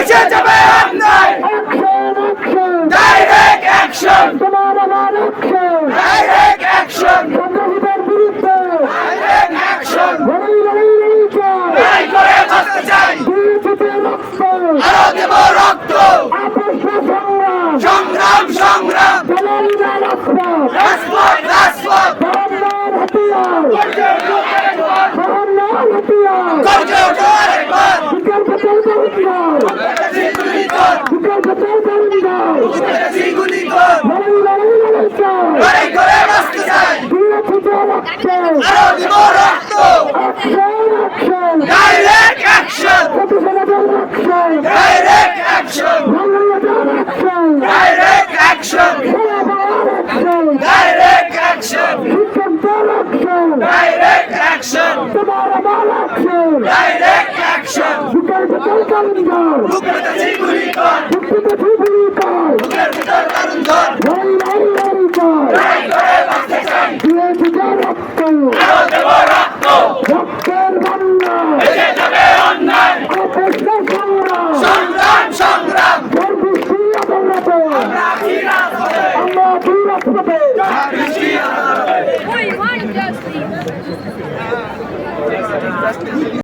মিশে যাবে অন্যায় direct action direct action direct action লড়াই করে বাঁচতে চাই আরো দেব রক্ত সংগ্রাম সংগ্রাম রাজপথ রাজপথ গর্জে ওঠো আরেকবার গুলি কর লড়াই করে বাঁচতে চাই আরো দেব রক্ত direct action direct action direct action direct action direct action direct action বুক পেতেছি গুলি কর বুকের ভিতর কারণ ধর লড়াই করে বাঁচতে চাই আরো দেব রক্ত মিশে যাবে অন্যায় সংগ্রাম সংগ্রাম আমরা কি রাজপথে